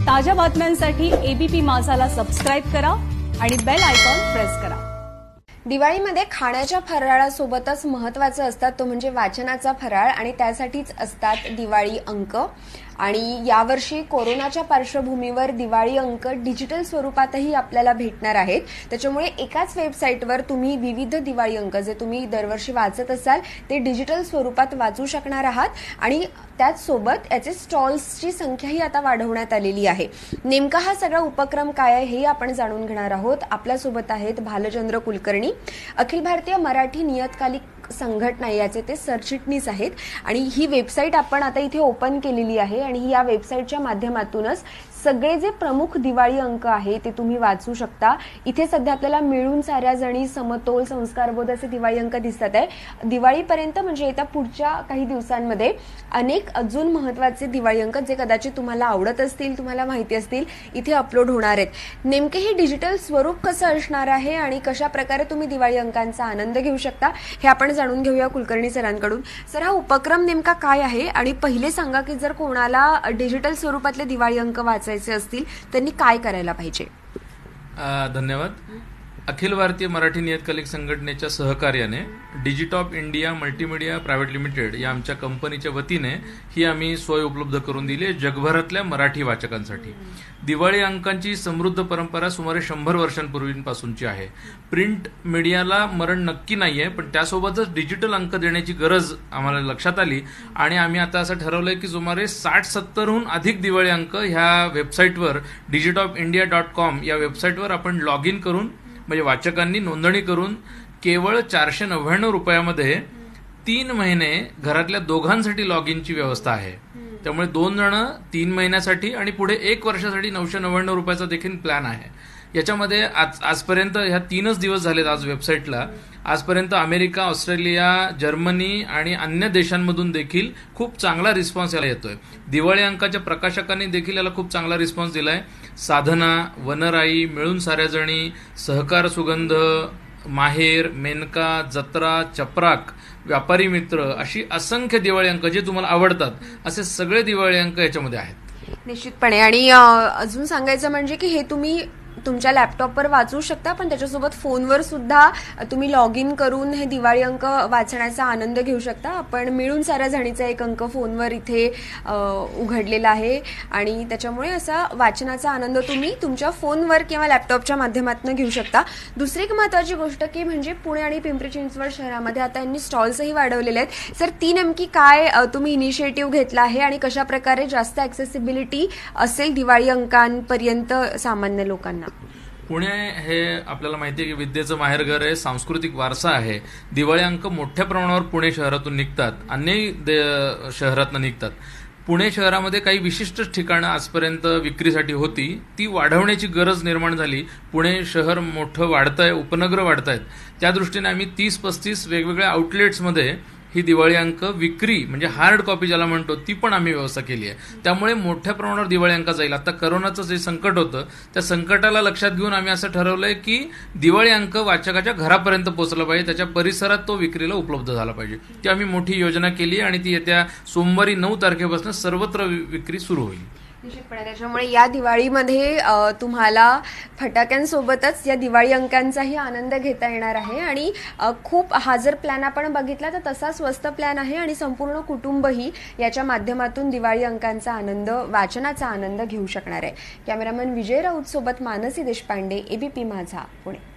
ताज्या बातम्यांसाठी ABP माझाला subscribe करा आणि बेल आयकॉन प्रेस करा। दिवाळीमध्ये खाण्याच्या फराळासोबतच महत्त्वाचं असतात तो म्हणजे वाचनाचा फराळ आणि त्यासाठीच असतात दिवाळी अंक। आणि यावर्षी कोरोनाच्या पार्श्वभूमीवर दिवाळी अंक डिजिटल स्वरूपातही आपल्याला भेटणार आहेत। त्याच्यामुळे एकाच वेबसाईटवर तुम्ही विविध दिवाळी अंक जे तुम्ही दरवर्षी वाचत असाल ते डिजिटल स्वरूपात वाचू शकणार आहात आणि त्याच सोबत याचे स्टॉल्सची संख्याही आता वाढवण्यात आलेली आहे। नेमका हा सगळा उपक्रम काय आहे हे आपण जाणून घेणार आहोत। आपल्या सोबत आहेत भालचंद्र कुलकर्णी, अखिल भारतीय मराठी नियतकालिक संघटना याचे ते सरचिटणीस आहेत आणि ही वेबसाईट आपण आता इथे ओपन केलेली आहे आणि या वेबसाईटच्या माध्यमातूनच सगळे जे प्रमुख दिवाळी अंक आहे ते तुम्ही वाचू शकता। इथे सध्या आपल्याला मिळून साऱ्या जणी, समतोल, संस्कारबोध असे दिवाळी अंक दिसतात आहे। दिवाळीपर्यंत म्हणजे येत्या पुढच्या काही दिवसांमध्ये अनेक अजून महत्त्वाचे दिवाळी अंक जे कदाचित तुम्हाला आवडत असतील, तुम्हाला माहिती असतील, इथे अपलोड होणार आहेत। नेमके हे डिजिटल स्वरूप कसं असणार आहे आणि कशा प्रकारे तुम्ही दिवाळी अंकांचा आनंद घेऊ शकता हे आपण जाणून घेऊया कुलकर्णी सरांकडून। सर, हा उपक्रम नेमका काय आहे आणि पहिले सांगा की जर कोणाला डिजिटल स्वरूपातले दिवाळी अंक वाचायचे असतील त्यांनी काय करायला पाहिजे? धन्यवाद। अखिल भारतीय मराठी नियतकालिक संघटनेच्या सहकार्याने डिजिटॉप इंडिया मल्टीमीडिया प्रायव्हेट लिमिटेड या आमच्या कंपनीच्या वतीने ही आम्ही सोय उपलब्ध करून दिली आहे जगभरातल्या मराठी वाचकांसाठी। दिवाळी अंकांची समृद्ध परंपरा सुमारे 100 वर्षांपूर्वीपासूनची आहे। प्रिंट मीडियाला मरण नक्की नाहीये, पण त्यासोबतच डिजिटल अंक देण्याची गरज आम्हाला लक्षात आली आणि आम्ही आता असं ठरवलंय की सुमारे 60-70हून अधिक दिवाळी अंक ह्या वेबसाईटवर digitopindia.com या वेबसाईटवर आपण लॉग इन करून म्हणजे वाचकांनी नोंदणी करून केवळ 499 रुपयामध्ये 3 महिने घरातल्या दोघांसाठी लॉग इनची व्यवस्था आहे। त्यामुळे 2 जण 3 महिन्यासाठी आणि पुढे 1 वर्षासाठी 999 रुपयाचा देखील प्लॅन आहे। याच्यामध्ये आजपर्यंत ह्या 3च दिवस झालेत आज वेबसाईटला। आजपर्यंत अमेरिका, ऑस्ट्रेलिया, जर्मनी आणि अन्य देशांमधून देखील खूप चांगला रिस्पॉन्स याला येतोय। दिवाळी अंकाच्या प्रकाशकांनी देखील याला खूप चांगला रिस्पॉन्स दिलाय। साधना, वनराई, मिळून साऱ्या जणी, सहकार सुगंध, माहेर, मेनका, जत्रा, चपराक, व्यापारी मित्र अशी असंख्य दिवाळी अंक जे तुम्हाला आवडतात असे सगळे दिवाळी अंक याच्यामध्ये आहेत। निश्चितपणे। आणि अजून सांगायचं म्हणजे की हे तुम्ही तुमच्या लॅपटॉपवर वाचू शकता, पण त्याच्यासोबत फोनवर सुद्धा तुम्ही लॉग इन करून हे दिवाळी अंक वाचण्याचा आनंद घेऊ शकता। आपण मिळून साऱ्या जणीचा एक अंक फोनवर इथे उघडलेला आहे आणि त्याच्यामुळे असा वाचनाचा आनंद तुम्ही तुमच्या फोनवर किंवा लॅपटॉपच्या माध्यमातून घेऊ शकता। दुसरी एक महत्त्वाची गोष्ट की म्हणजे पुणे आणि पिंपरी चिंचवड शहरामध्ये आता यांनी स्टॉल्सही वाढवलेले आहेत। सर, ती नेमकी काय तुम्ही इनिशिएटिव्ह घेतला आहे आणि कशा प्रकारे जास्त ॲक्सेसिबिलिटी असेल दिवाळी अंकांपर्यंत सामान्य लोकांना? पुणे हे आपल्याला माहिती आहे की विद्येचं माहेरघर आहे, सांस्कृतिक वारसा आहे। दिवाळी अंक मोठ्या प्रमाणावर पुणे शहरातून निघतात, अन्य शहरातून निघतात। पुणे शहरामध्ये काही विशिष्ट ठिकाणं आजपर्यंत विक्रीसाठी होती, ती वाढवण्याची गरज निर्माण झाली। पुणे शहर मोठं वाढतंय, उपनगर वाढतायत, त्या दृष्टीने आम्ही 30-35 वेगवेगळ्या आउटलेट्समध्ये ही दिवाळी अंक विक्री म्हणजे हार्ड कॉपी ज्याला म्हणतो ती पण आम्ही व्यवस्था केली आहे। त्यामुळे मोठ्या प्रमाणावर दिवाळी अंक जाईल। आता करोनाचं जे संकट होतं त्या संकटाला लक्षात घेऊन आम्ही असं ठरवलंय की दिवाळी अंक वाचकाच्या घरापर्यंत पोहोचला पाहिजे, त्याच्या परिसरात तो विक्रीला उपलब्ध झाला पाहिजे। ती आम्ही मोठी योजना केली आणि ती येत्या सोमवारी 9 तारखेपासून सर्वत्र विक्री सुरू होईल। निश्चितपणे। त्याच्यामुळे या दिवाळीमध्ये तुम्हाला फटाक्यांसोबतच या दिवाळी अंकांचाही आनंद घेता येणार आहे आणि खूप हा जर प्लॅन आपण बघितला तर तसा स्वस्त प्लॅन आहे आणि संपूर्ण कुटुंबही याच्या माध्यमातून दिवाळी अंकांचा आनंद, वाचनाचा आनंद घेऊ शकणार आहे। कॅमेरामन विजय राऊत सोबत मानसी देशपांडे, एबीपी माझा, पुणे।